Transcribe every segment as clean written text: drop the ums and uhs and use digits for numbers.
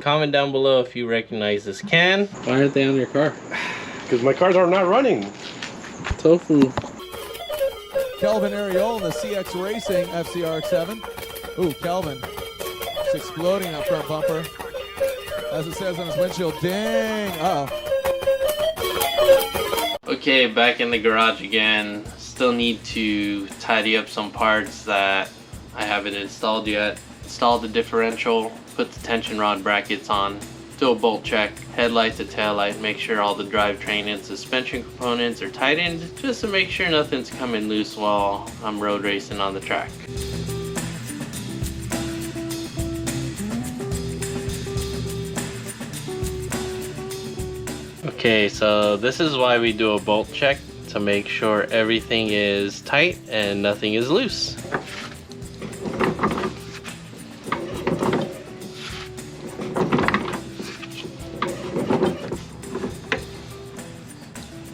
comment down below if you recognize this can. Why aren't they on your car? Because my cars are not running. Tofu. Kelvin Ariol in the CX Racing FCRX7. Ooh, Kelvin. It's exploding up front bumper. As it says on his windshield, ding! Okay, back in the garage again. Still need to tidy up some parts that I haven't installed yet. Install the differential, put the tension rod brackets on, do a bolt check, headlight to taillight, make sure all the drivetrain and suspension components are tightened, just to make sure nothing's coming loose while I'm road racing on the track. Okay, so this is why we do a bolt check, to make sure everything is tight and nothing is loose.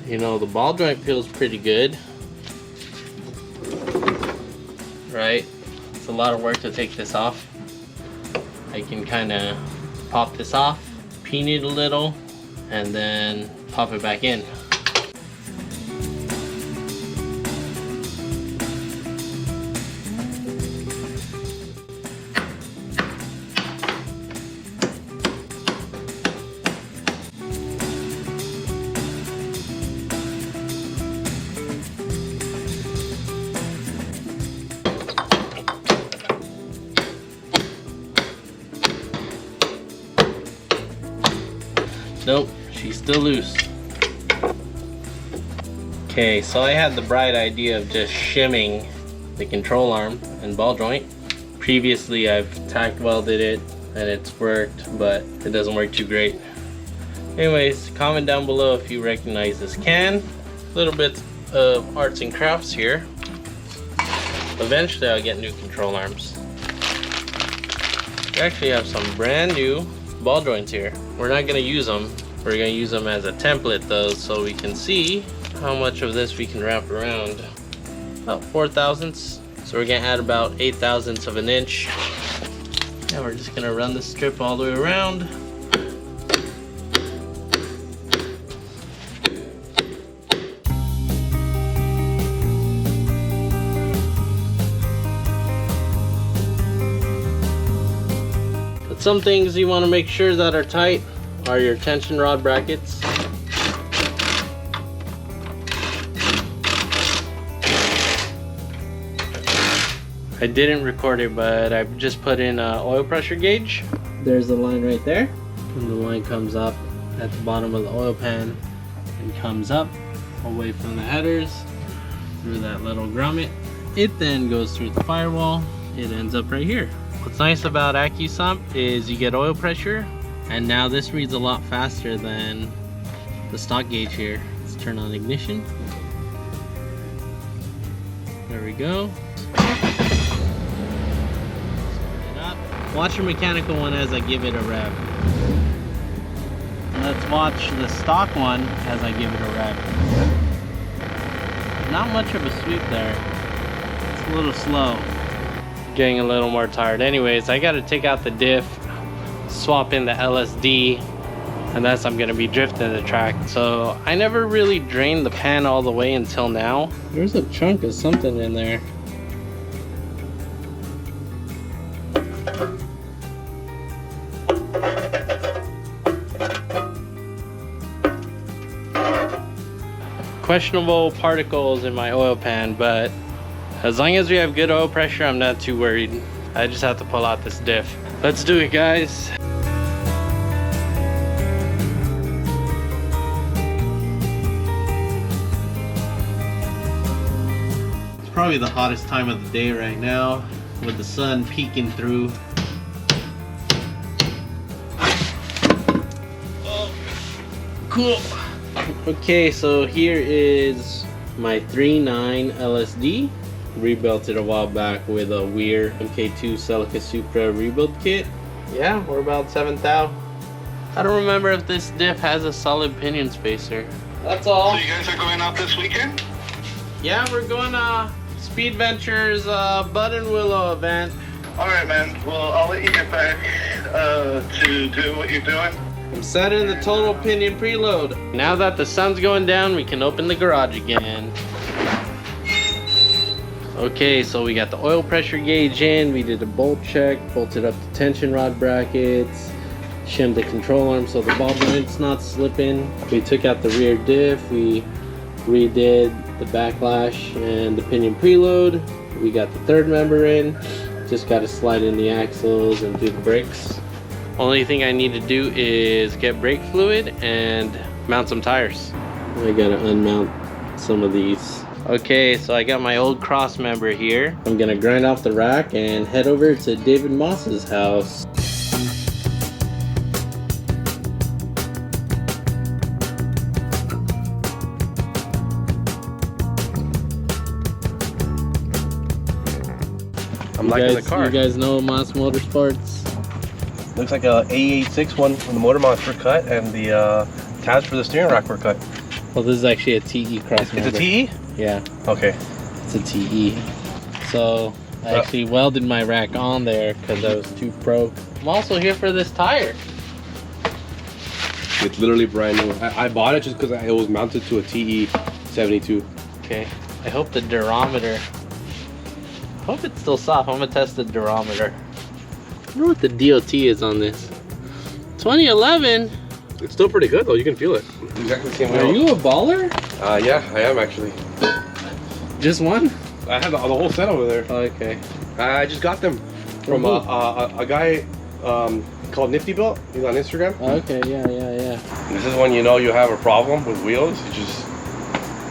You know, the ball joint feels pretty good, right? It's a lot of work to take this off. I can kind of pop this off, peen it a little, and then pop it back in. Nope, she's still loose. Okay, so I had the bright idea of just shimming the control arm and ball joint. Previously I've tack welded it and it's worked, but it doesn't work too great. Anyways, comment down below if you recognize this can. Little bit of arts and crafts here. Eventually I'll get new control arms. We actually have some brand new ball joints here. We're not going to use them. We're going to use them as a template though, so we can see how much of this we can wrap around. About 4 thousandths. So we're going to add about 8 thousandths of an inch. And we're just going to run the strip all the way around. Some things you want to make sure that are tight are your tension rod brackets. I didn't record it, but I just put in an oil pressure gauge. There's the line right there, and the line comes up at the bottom of the oil pan and comes up away from the headers through that little grommet. It then goes through the firewall. It ends up right here. What's nice about AccuSump is you get oil pressure, and now this reads a lot faster than the stock gauge here. Let's turn on ignition. There we go. Start it up. Watch your mechanical one as I give it a rev. Let's watch the stock one as I give it a rev. Not much of a sweep there. It's a little slow. Getting a little more tired. Anyways, I got to take out the diff, swap in the LSD, and that's I'm gonna be drifting the track. So I never really drained the pan all the way until now. There's a chunk of something in there. Questionable particles in my oil pan, but as long as we have good oil pressure, I'm not too worried. I just have to pull out this diff. Let's do it, guys. It's probably the hottest time of the day right now, with the sun peeking through. Oh, cool. Okay, so here is my 3.9 LSD. Rebuilt it a while back with a Weir MK2 Celica Supra rebuild kit. Yeah, we're about 7 thou. I don't remember if this diff has a solid pinion spacer. That's all. So you guys are going out this weekend? Yeah, we're going Speed Ventures Bud and Willow event. Alright, man. Well, I'll let you get back. to do what you're doing? I'm setting the total pinion preload. Now that the sun's going down, we can open the garage again. Okay, so we got the oil pressure gauge in. We did a bolt check, bolted up the tension rod brackets, shimmed the control arm so the ball joint's not slipping. We took out the rear diff. We redid the backlash and the pinion preload. We got the third member in. Just got to slide in the axles and do the brakes. Only thing I need to do is get brake fluid and mount some tires. I gotta unmount some of these. Okay, so I got my old cross member here. I'm gonna grind off the rack and head over to David Moss's house. I'm liking the car. You guys know Moss Motorsports? Looks like a AE86 one from the motor mounts were cut, and the tabs for the steering rack were cut. Well, this is actually a TE cross member. It's a TE? Yeah. Okay. It's a TE. So I actually welded my rack on there because I was too broke. I'm also here for this tire. It's literally brand new. I bought it just because it was mounted to a TE72. Okay. I hope the durometer. I hope it's still soft. I'm gonna test the durometer. I wonder what the DOT is on this. 2011. It's still pretty good though. You can feel it. Exactly the same way. Are you a baller? Yeah, I am actually. Just one? I have the whole set over there. Okay. I just got them from a guy called Nifty Built. He's on Instagram. Okay, yeah. This is when you know you have a problem with wheels. You just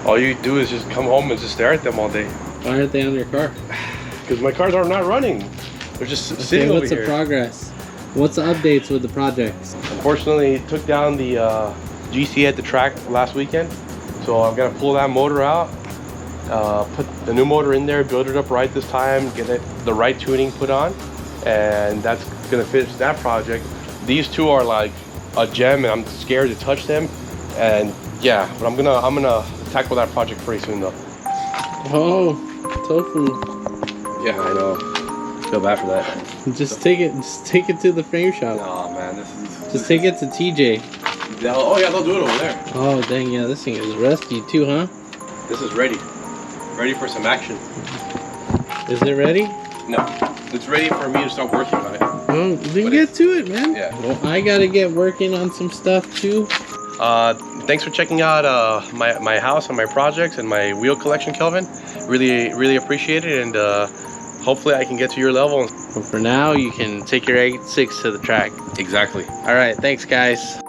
all you do is just come home and just stare at them all day. Why aren't they on your car? Because my cars are not running. They're just sitting over what's here. the progress? What's the updates with the projects? Unfortunately, took down the GC at the track last weekend. So I'm gonna pull that motor out, put the new motor in there, build it up right this time, get it the right tuning put on, and that's gonna finish that project. These two are like a gem, and I'm scared to touch them. And yeah, but I'm gonna tackle that project pretty soon though. Oh, tofu. Yeah, I know. Feel bad for that. Just take it to the frame shop. Oh man, this is. Just take it to TJ. Oh yeah, they'll do it over there. Oh dang, yeah, this thing is rusty too, huh? This is ready for some action. Is it ready? No, it's ready for me to start working on it. Well, then get to it, man. Yeah. Well, I gotta get working on some stuff too. Thanks for checking out my house and my projects and my wheel collection, Kelvin. Really appreciate it, and hopefully I can get to your level. But for now, you can take your 86 to the track. Exactly. All right, thanks guys.